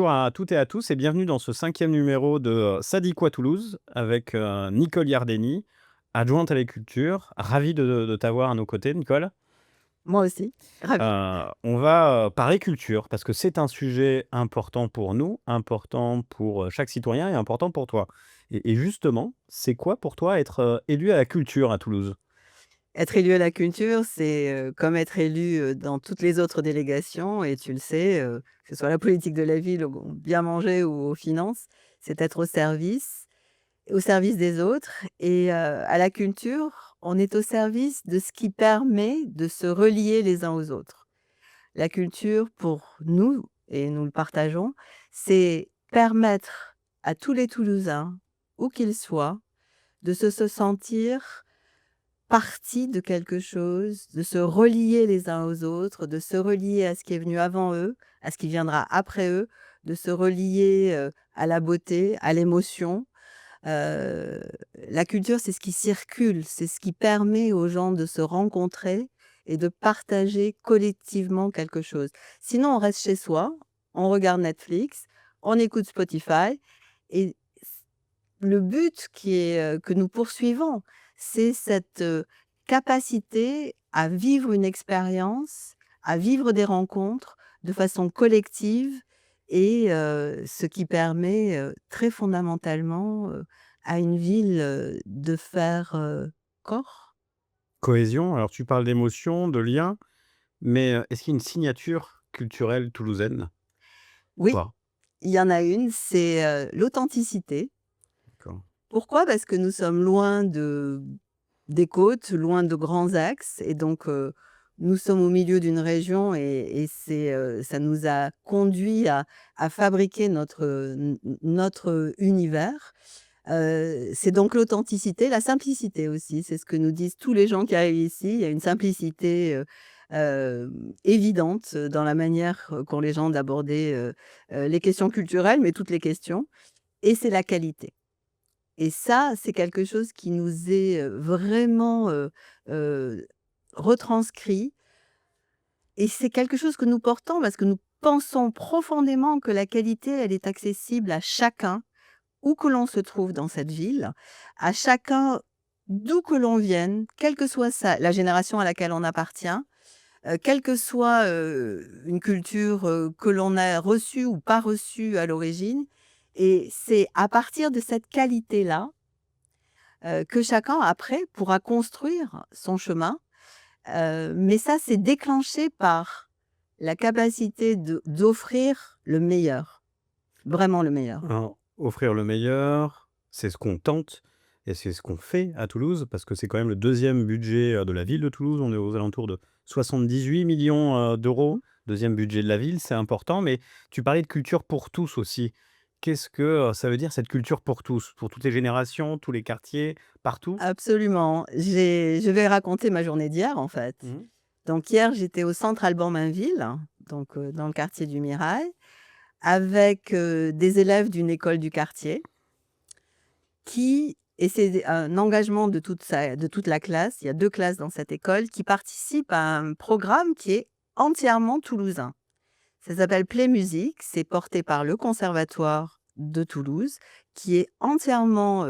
Bonjour à toutes et à tous et bienvenue dans ce cinquième numéro de Ça dit quoi Toulouse avec Nicole Yardeni, adjointe à la culture. Ravi de t'avoir à nos côtés, Nicole. Moi aussi, ravie. On va parler culture parce que c'est un sujet important pour nous, important pour chaque citoyen et important pour toi. Et justement, c'est quoi pour toi être élu à la culture à Toulouse? Être élu à la culture, c'est, comme être élu, dans toutes les autres délégations et tu le sais, que ce soit la politique de la ville, au bien manger ou aux finances, c'est être au service des autres et à la culture, on est au service de ce qui permet de se relier les uns aux autres. La culture pour nous, et nous le partageons, c'est permettre à tous les Toulousains, où qu'ils soient, de se sentir partie de quelque chose, de se relier les uns aux autres, de se relier à ce qui est venu avant eux, à ce qui viendra après eux, de se relier, à la beauté, à l'émotion. Heu, la culture, c'est ce qui circule, c'est ce qui permet aux gens de se rencontrer et de partager collectivement quelque chose. Sinon, on reste chez soi, on regarde Netflix, on écoute Spotify et le but qui est, que nous poursuivons, c'est cette, capacité à vivre une expérience, à vivre des rencontres de façon collective et ce qui permet, très fondamentalement, à une ville, de faire, corps. Cohésion, alors tu parles d'émotion, de lien, mais est-ce qu'il y a une signature culturelle toulousaine ou Oui, pas? il y en a une, c'est, l'authenticité. D'accord. Pourquoi? Parce que nous sommes loin des côtes, loin de grands axes et donc nous sommes au milieu d'une région et c'est, ça nous a conduit à fabriquer notre univers. C'est donc l'authenticité, la simplicité aussi, c'est ce que nous disent tous les gens qui arrivent ici. Il y a une simplicité, évidente dans la manière, qu'ont les gens d'aborder, les questions culturelles, mais toutes les questions et c'est la qualité. Et ça, c'est quelque chose qui nous est, vraiment, heu, retranscrit et c'est quelque chose que nous portons parce que nous pensons profondément que la qualité, elle est accessible à chacun, où que l'on se trouve dans cette ville, à chacun d'où que l'on vienne, quelle que soit sa la génération à laquelle on appartient, quelle que soit, une culture, que l'on a reçue ou pas reçue à l'origine et c'est à partir de cette qualité-là que chacun après pourra construire son chemin, mais ça, c'est déclenché par la capacité d'offrir le meilleur, vraiment le meilleur. Alors, offrir le meilleur, c'est ce qu'on tente et c'est ce qu'on fait à Toulouse parce que c'est quand même le deuxième budget, de la ville de Toulouse. On est aux alentours de 78 millions d'euros. Mmh. Deuxième budget de la ville, c'est important, mais tu parlais de culture pour tous aussi. Qu'est-ce que, ça veut dire cette culture pour tous? Pour toutes les générations, tous les quartiers, partout? Absolument. Je vais raconter ma journée d'hier, en fait. Mmh. Donc hier, j'étais au centre Alban Mainville, donc dans le quartier du Mirail, avec, des élèves d'une école du quartier qui et c'est un engagement de toute la classe, il y a 2 classes dans cette école, qui participent à un programme qui est entièrement toulousain. Ça s'appelle Play Musique, c'est porté par le conservatoire de Toulouse, qui est entièrement,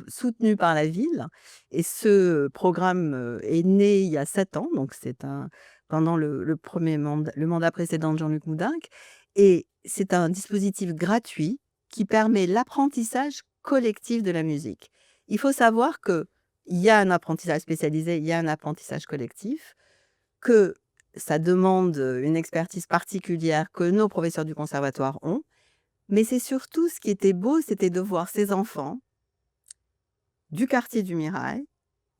soutenu par la ville et ce programme, est né il y a 7 ans, donc c'est un pendant le mandat précédent de Jean-Luc Moudenc et c'est un dispositif gratuit qui permet l'apprentissage collectif de la musique. Il faut savoir qu'il y a un apprentissage spécialisé, il y a un apprentissage collectif, que ça demande, une expertise particulière que nos professeurs du conservatoire ont, mais c'est surtout ce qui était beau, c'était de voir ces enfants du quartier du Mirail,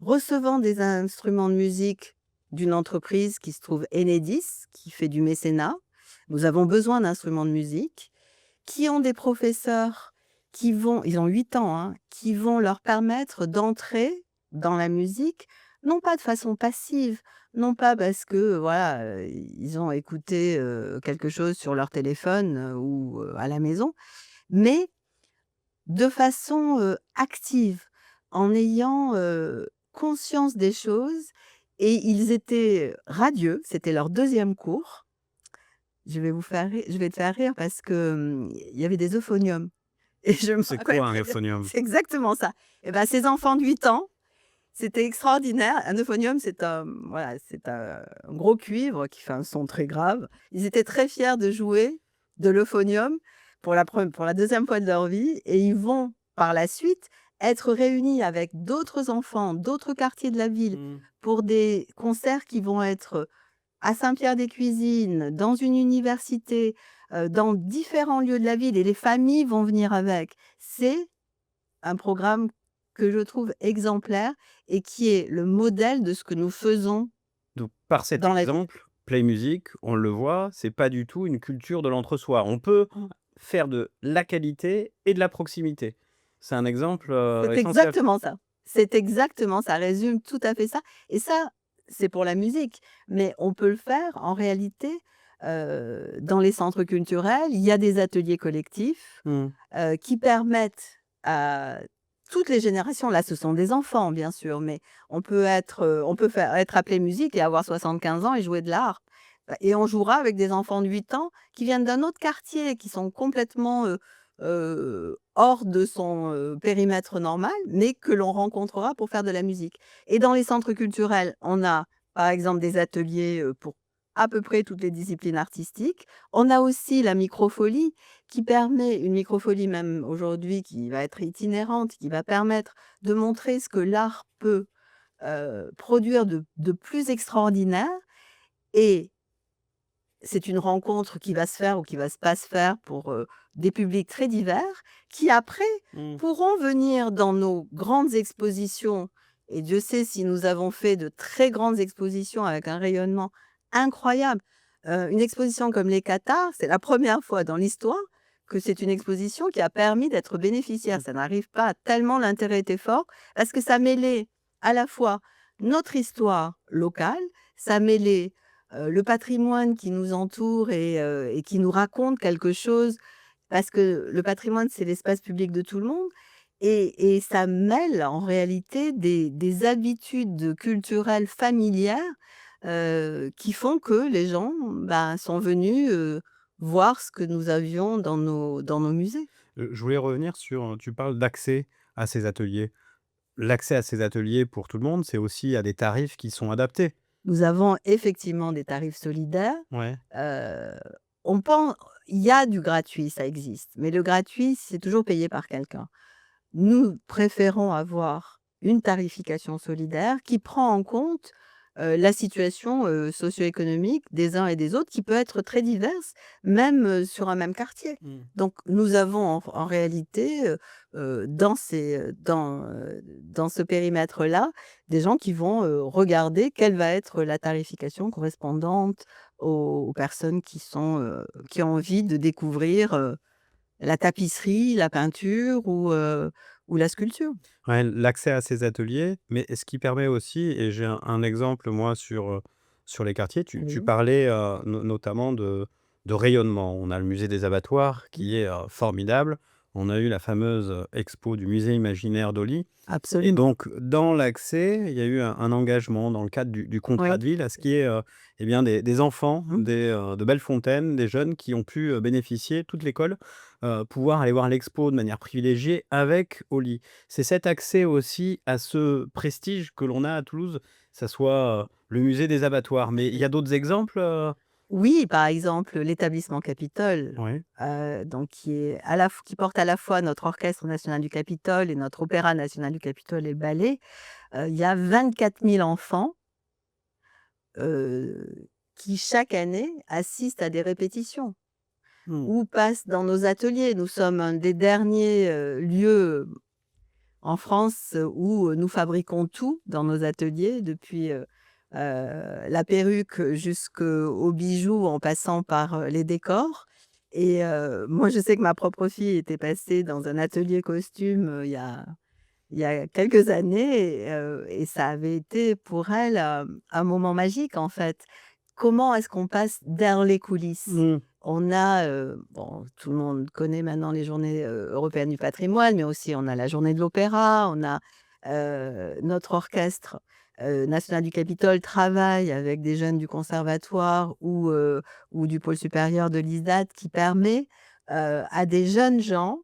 recevant des instruments de musique d'une entreprise qui se trouve Enedis, qui fait du mécénat. Nous avons besoin d'instruments de musique, qui ont des professeurs qui vont ils ont 8 ans, hein, qui vont leur permettre d'entrer dans la musique, non pas de façon passive, non pas parce que, voilà, ils ont écouté, quelque chose sur leur téléphone, ou, à la maison, mais de façon, active, en ayant, conscience des choses et ils étaient radieux, c'était leur deuxième cours Je vais te faire rire parce que, il y avait des euphoniums et je me C'est rappelle quoi un très bien. euphonium? C'est exactement ça. Et ben, ces enfants de 8 ans, c'était extraordinaire. Un euphonium, voilà, c'est un gros cuivre qui fait un son très grave. Ils étaient très fiers de jouer de l'euphonium pour la 2e fois de leur vie et ils vont, par la suite, être réunis avec d'autres enfants, d'autres quartiers de la ville Mmh. pour des concerts qui vont être à Saint-Pierre-des-Cuisines, dans une université, dans différents lieux de la ville et les familles vont venir avec. C'est un programme que je trouve exemplaire et qui est le modèle de ce que nous faisons Donc par cet dans la ville. exemple, Play Music, on le voit, c'est pas du tout une culture de l'entre-soi. On peut faire de la qualité et de la proximité. C'est un exemple, C'est essentiel. exactement ça. C'est exactement ça résume tout à fait ça et ça, c'est pour la musique, mais on peut le faire en réalité, dans les centres culturels. Il y a des ateliers collectifs, Mmh. qui permettent à toutes les générations, là, ce sont des enfants bien sûr, mais on peut faire être appelé musique et avoir 75 ans et jouer de l'art. Et on jouera avec des enfants de 8 ans qui viennent d'un autre quartier, qui sont complètement, hors de son, périmètre normal, mais que l'on rencontrera pour faire de la musique. Et dans les centres culturels, on a, par exemple, des ateliers, pour à peu près toutes les disciplines artistiques. On a aussi la microfolie qui permet une microfolie même aujourd'hui qui va être itinérante, qui va permettre de montrer ce que l'art peut, produire de plus extraordinaire et c'est une rencontre qui va se faire ou qui va se pas se faire pour, des publics très divers qui après Mmh. pourront venir dans nos grandes expositions et Dieu sait si nous avons fait de très grandes expositions avec un rayonnement incroyable. Une exposition comme les Cathares, c'est la première fois dans l'histoire que c'est une exposition qui a permis d'être bénéficiaire. Mmh. Ça n'arrive pas tellement l'intérêt était fort parce que ça mêlait à la fois notre histoire locale, ça mêlait le patrimoine qui nous entoure et qui nous raconte quelque chose, parce que le patrimoine, c'est l'espace public de tout le monde et ça mêle en réalité des habitudes culturelles familières, qui font que les gens, ben, sont venus, voir ce que nous avions dans nos musées. Je voulais revenir sur, tu parles d'accès à ces ateliers. L'accès à ces ateliers pour tout le monde, c'est aussi à des tarifs qui sont adaptés. Nous avons effectivement des tarifs solidaires. Ouais. Heu, on pen il y a du gratuit, ça existe, mais le gratuit, c'est toujours payé par quelqu'un. Nous préférons avoir une tarification solidaire qui prend en compte, la situation, socio-économique des uns et des autres qui peut être très diverse, même, sur un même quartier. Mmh. Donc nous avons en réalité, dans ce périmètre-là, des gens qui vont, regarder quelle va être la tarification correspondante aux personnes qui ont envie de découvrir, la tapisserie, la peinture ou la sculpture. Ouais, l'accès à ces ateliers, mais ce qui permet aussi et j'ai un exemple moi sur les quartiers, tu Oui, parlais, notamment de rayonnement. On a le musée des abattoirs mmh, qui est, formidable. On a eu la fameuse, expo du musée imaginaire d'Oli et absolument. donc dans l'accès, il y a eu un engagement dans le cadre du contrat Oui. de ville à ce qu'il y ait, et bien des enfants, Mmh. de Bellefontaine, des jeunes qui ont pu, bénéficier, toute l'école, pouvoir aller voir l'expo de manière privilégiée avec Oli. C'est cet accès aussi à ce prestige que l'on a à Toulouse, ça soit, le musée des abattoirs. Mais il y a d'autres exemples, Oui, par exemple, l'établissement Capitole, Ouais. donc qui porte à la fois notre Orchestre national du Capitole et notre Opéra national du Capitole et le ballet. Il y a 24 000 enfants, qui chaque année assistent à des répétitions Mmh. ou passent dans nos ateliers. Nous sommes un des derniers, lieux en France, où, nous fabriquons tout dans nos ateliers depuis, la perruque jusqu'aux bijoux en passant par, les décors et moi je sais que ma propre fille était passée dans un atelier costume, il y a quelques années et ça avait été pour elle, un moment magique en fait. Comment est-ce qu'on passe derrière les coulisses? Mmh. On a, bon, tout le monde connaît maintenant les journées, européennes du patrimoine, mais aussi on a la journée de l'opéra, on a, notre orchestre, national du Capitole travaille avec des jeunes du conservatoire ou du pôle supérieur de l'ISDAT qui permet, à des jeunes gens,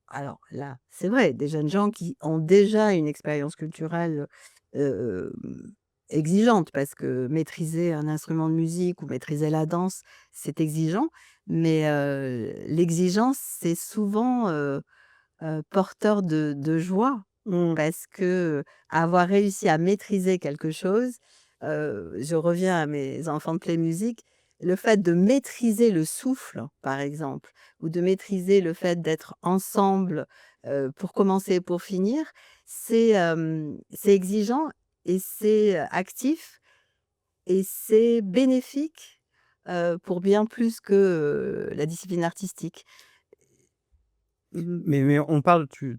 alors là, c'est vrai, des jeunes gens qui ont déjà une expérience culturelle, hem, exigeante parce que maîtriser un instrument de musique ou maîtriser la danse, c'est exigeant. Mais, l'exigence, c'est souvent, porteur de joie Mmh. parce que, avoir réussi à maîtriser quelque chose, je reviens à mes enfants de play musique, le fait de maîtriser le souffle, par exemple, ou de maîtriser le fait d'être ensemble, pour commencer et pour finir, c'est exigeant et c'est, actif et c'est bénéfique, pour bien plus que, la discipline artistique. Mmh. Mais on parle tu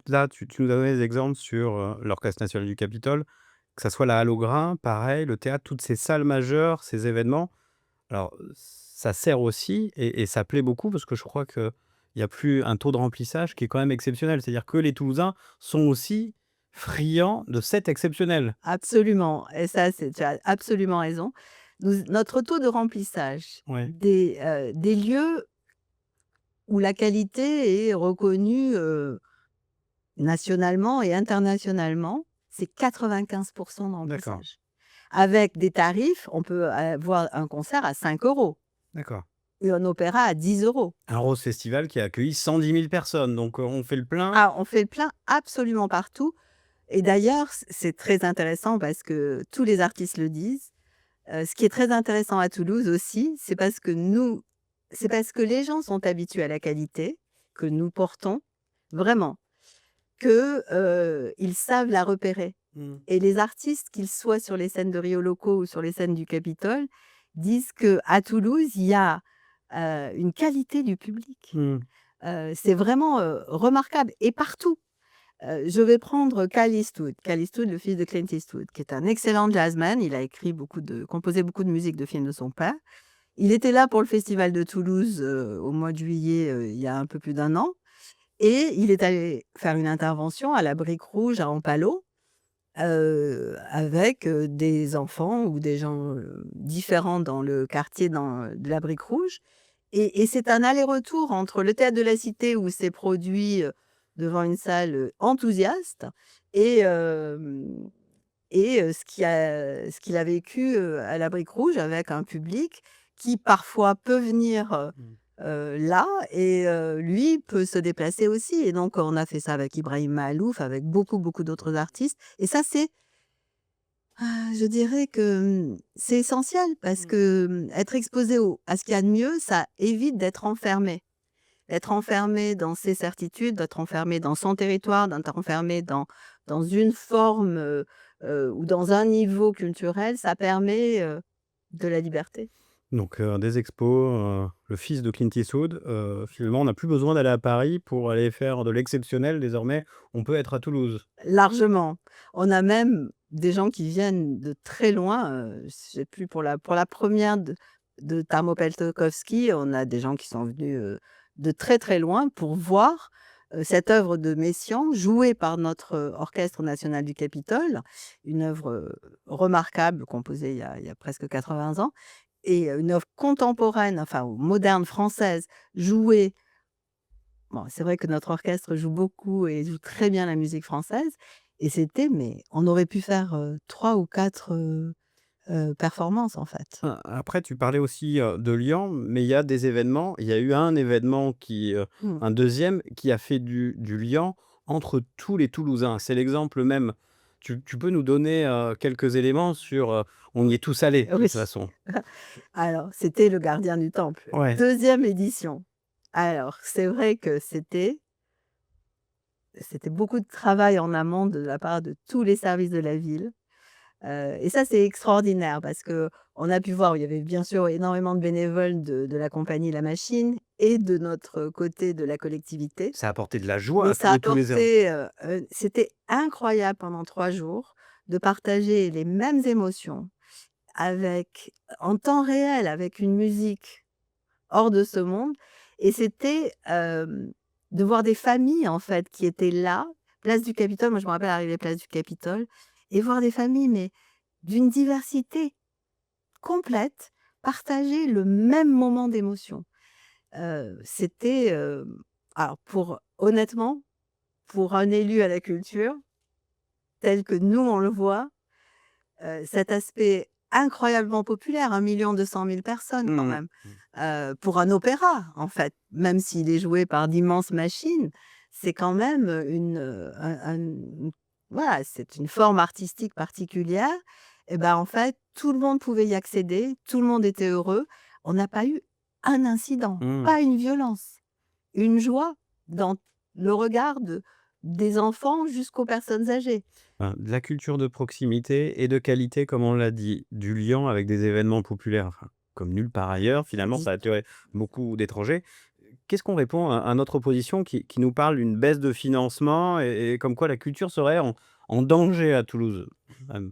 nous donnais des exemples sur, l'Orchestre national du Capitole, que ça soit la Halle au Grain, pareil, le théâtre, toutes ces salles majeures, ces événements. Alors, ça sert aussi et ça plaît beaucoup parce que je crois qu'il y a plus un taux de remplissage qui est quand même exceptionnel. C'est-à-dire que les Toulousains sont aussi friands de cet exceptionnel. Absolument et ça, c'est tu as absolument raison. Notre taux de remplissage Ouais, des lieux où la qualité est reconnue, nationalement et internationalement, c'est 95 de d'accord, remplissage. Avec des tarifs, on peut avoir un concert à 5 € d'accord. et un opéra à 10 €. Un rose festival qui a accueilli 110 000 personnes, donc on fait le plein. Ah, on fait le plein absolument partout et d'ailleurs, c'est très intéressant parce que tous les artistes le disent. Ce qui est très intéressant à Toulouse aussi, c'est parce que les gens sont habitués à la qualité que nous portons, vraiment, que, ils savent la repérer Mmh. et les artistes, qu'ils soient sur les scènes de Rio Loco ou sur les scènes du Capitole, disent qu'à Toulouse, il y a, une qualité du public. Mmh. C'est vraiment, remarquable et partout. Je vais prendre Cal Eastwood. Cal Eastwood, le fils de Clint Eastwood, qui est un excellent jazzman. Il a composé beaucoup de musique de films de son père. Il était là pour le festival de Toulouse, au mois de juillet, il y a un peu plus d'1 an et il est allé faire une intervention à la Brique Rouge à Ampalo, avec, des enfants ou des gens, différents dans le quartier de la Brique Rouge et c'est un aller-retour entre le théâtre de la Cité où c'est produit, devant une salle, enthousiaste et hem ce qu'il a vécu, à la Brique Rouge avec un public qui parfois peut venir, Mmh. là et lui peut se déplacer aussi et donc on a fait ça avec Ibrahim Mahalouf, avec beaucoup, beaucoup d'autres artistes et ça c'est, je dirais que, c'est essentiel parce Mmh. que, être exposé à ce qu'il y a de mieux, ça évite d'être enfermé. D'être enfermé dans ses certitudes, d'être enfermé dans son territoire, d'être enfermé dans une forme, ou dans un niveau culturel, ça permet, de la liberté. Donc des expos, le fils de Clint Eastwood, finalement on n'a plus besoin d'aller à Paris pour aller faire de l'exceptionnel désormais, on peut être à Toulouse. Largement. On a même des gens qui viennent de très loin, je sais plus pour la première de Tarmo Peltokovski, on a des gens qui sont venus, de très, très loin pour voir, cette œuvre de Messiaen jouée par notre, Orchestre national du Capitole, une œuvre, remarquable composée il y a presque 80 ans et une œuvre contemporaine, enfin ou moderne française, jouée bon, c'est vrai que notre orchestre joue beaucoup et joue très bien la musique française et mais on aurait pu faire, 3 ou 4 performances, en fait. Après tu parlais aussi, de Lyon, mais il y a des événements, il y a eu un événement Mmh. un deuxième qui a fait du lien entre tous les Toulousains. C'est l'exemple même. Tu peux nous donner, quelques éléments sur, on y est tous allés de Oui. toute façon? Alors, c'était Le Gardien du Temple, Ouais. 2e édition. Alors, c'est vrai que c'était beaucoup de travail en amont de la part de tous les services de la ville. Et ça, c'est extraordinaire parce que on a pu voir, il y avait bien sûr énormément de bénévoles de la compagnie La Machine et de notre côté de la collectivité. Ça a apporté de la joie Mais à ça a tous les Toulousains. apporté, c'était incroyable pendant 3 jours de partager les mêmes émotions avec en temps réel, avec une musique hors de ce monde et c'était, de voir des familles, en fait, qui étaient là, place du Capitole. Moi, je me rappelle arriver place du Capitole et voir des familles, mais d'une diversité complète, partager le même moment d'émotion. C'était, alors pour honnêtement, pour un élu à la culture, tel que nous on le voit, cet aspect incroyablement populaire, 1 200 000 personnes quand Mmh même, mh. pour un opéra en fait, même s'il est joué par d'immenses machines, c'est quand même, voilà, c'est une forme artistique particulière et ben, en fait, tout le monde pouvait y accéder, tout le monde était heureux. On n'a pas eu un incident, Mmh. pas une violence, une joie dans le regard des enfants jusqu'aux personnes âgées. De la culture de proximité et de qualité, comme on l'a dit, du lien avec des événements populaires, enfin, comme nulle part ailleurs, finalement, ça a attiré beaucoup d'étrangers. Qu'est-ce qu'on répond à notre opposition qui nous parle d'une baisse de financement et comme quoi la culture serait en danger à Toulouse? Hem,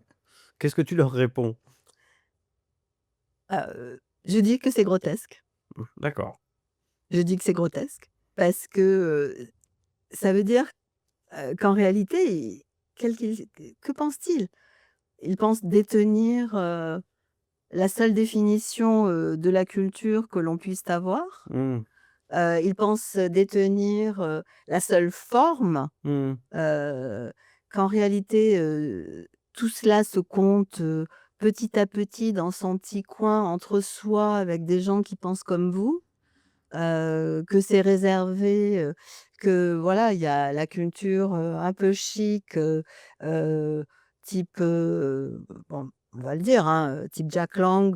qu'est-ce que tu leur réponds? Je dis que c'est grotesque. D'accord. Je dis que c'est grotesque parce que, ça veut dire, qu'en réalité, quel qu'il que pense-t-il? Il pense détenir, la seule définition, de la culture que l'on puisse avoir. Mmh. Il pense détenir, la seule forme, Mmh. heu, qu'en réalité, tout cela se compte, petit à petit dans son petit coin entre soi avec des gens qui pensent comme vous. Que c'est réservé, que voilà, il y a la culture, un peu chic, heu, type, bon, on va le dire, hein, type Jack Lang,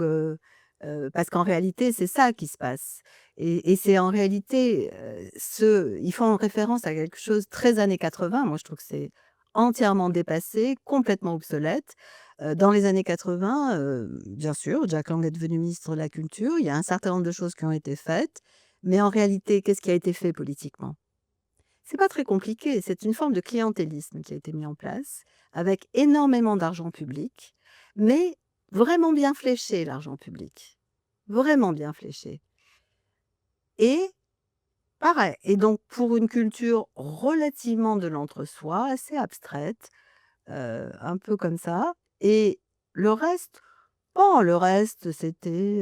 parce qu'en réalité, c'est ça qui se passe et c'est en réalité, ils font référence à quelque chose très années 80. Moi, je trouve que c'est entièrement dépassé, complètement obsolète. Dans les années 80, bien sûr, Jack Lang est devenu ministre de la culture. Il y a un certain nombre de choses qui ont été faites. Mais en réalité, qu'est-ce qui a été fait politiquement? C'est pas très compliqué, c'est une forme de clientélisme qui a été mis en place, avec énormément d'argent public, mais vraiment bien fléché l'argent public, vraiment bien fléché et pareil et donc pour une culture relativement de l'entre-soi, assez abstraite, un peu comme ça et le reste, bon, le reste c'était,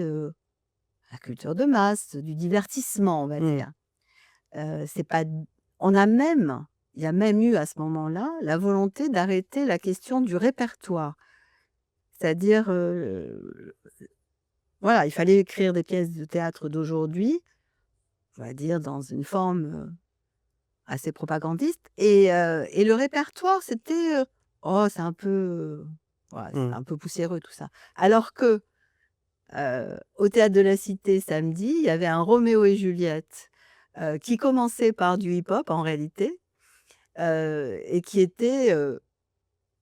la culture de masse, du divertissement, on va Mmh. dire. C'est pas on a même il y a même eu à ce moment-là, la volonté d'arrêter la question du répertoire. C'est-à-dire, voilà, il fallait écrire des pièces de théâtre d'aujourd'hui, on va dire dans une forme, assez propagandiste et le répertoire c'était, «Oh c'est un peu, voilà, c'est Mmh. un peu poussiéreux tout ça». Alors que, au théâtre de la Cité samedi, il y avait un Roméo et Juliette, qui commençait par du hip-hop en réalité. Et qui était,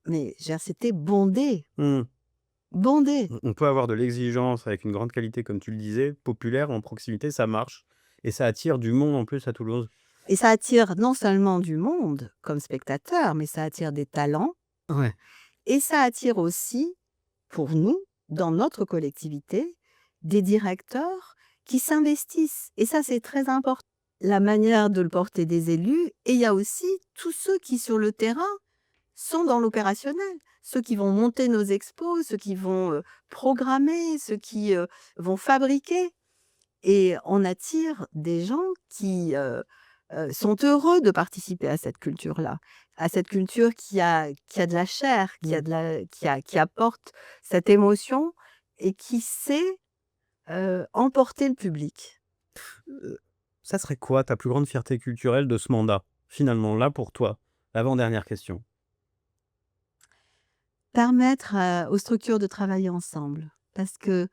mais je veux dire, c'était bondé, Mmh. bondé On peut avoir de l'exigence avec une grande qualité, comme tu le disais, populaire, en proximité, ça marche et ça attire du monde en plus à Toulouse. et ça attire non seulement du monde comme spectateur, mais ça attire des talents Ouais. et ça attire aussi, pour nous, dans notre collectivité, des directeurs qui s'investissent et ça, c'est très important. La manière de le porter des élus et il y a aussi tous ceux qui, sur le terrain, sont dans l'opérationnel. Ceux qui vont monter nos expos, ceux qui vont, programmer, ceux qui, vont fabriquer et on attire des gens qui, sont heureux de participer à cette culture-là. À cette culture qui a de la chair, qui a Mmh. de la qui apporte cette émotion et qui sait, emporter le public. Heu, ça serait quoi ta plus grande fierté culturelle de ce mandat? Finalement, là, pour toi? L'avant-dernière question. Permettre, aux structures de travailler ensemble parce que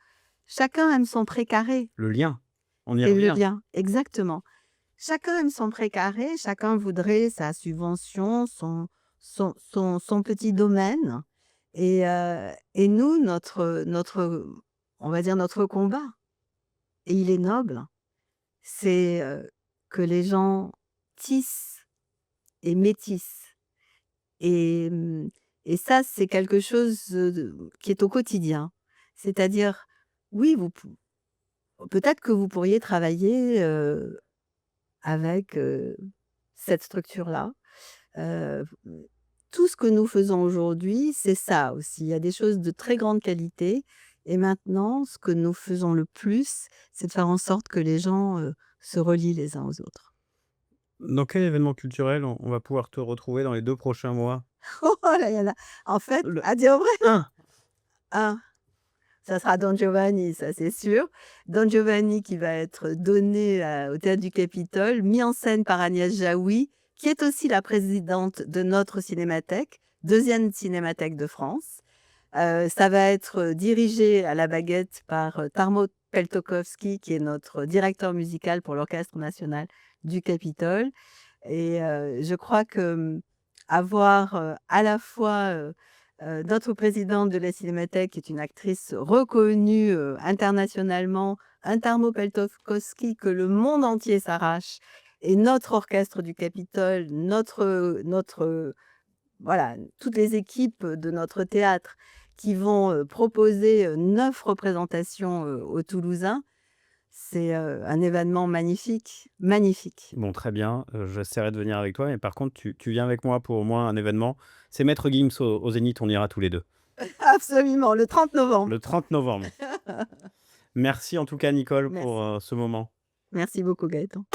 chacun aime son précaré. Le lien, on y C'est le revient. lien, exactement. Chacun aime son précaré, chacun voudrait sa subvention, son petit domaine et nous, on va dire notre combat et il est noble, c'est, que les gens tissent et métissent et et ça, c'est quelque chose, qui est au quotidien. C'est-à-dire, oui, peut-être que vous pourriez travailler, avec, cette structure-là. Heu, tout ce que nous faisons aujourd'hui, c'est ça aussi. Il y a des choses de très grande qualité et maintenant, ce que nous faisons le plus, c'est de faire en sorte que les gens, se relient les uns aux autres. Dans quel événement culturel on va pouvoir te retrouver dans les 2 prochains mois? Oh là, il y en a en fait, Le à dire vrai, un. un, ça sera Don Giovanni, ça c'est sûr. Don Giovanni qui va être donné au théâtre du Capitole, mis en scène par Agnès Jaoui, qui est aussi la présidente de notre cinémathèque, deuxième cinémathèque de France. Ça va être, dirigé à la baguette par, Tarmo Peltokovski, qui est notre directeur musical pour l'Orchestre national du Capitole et je crois que, avoir, à la fois, notre présidente de la Cinémathèque, qui est une actrice reconnue, internationalement, un Tarmo Peltokovski que le monde entier s'arrache et notre orchestre du Capitole, notre voilà, toutes les équipes de notre théâtre qui vont, proposer, 9 représentations, aux Toulousains. C'est, un événement magnifique, magnifique. Bon, très bien, j'essaierai de venir avec toi, mais par contre, tu viens avec moi pour au moins un événement, c'est Maître Gims au Zénith, on ira tous les 2 Absolument, le 30 novembre. le 30 novembre. Merci en tout cas Nicole pour, Merci. ce moment. Merci beaucoup Gaëtan.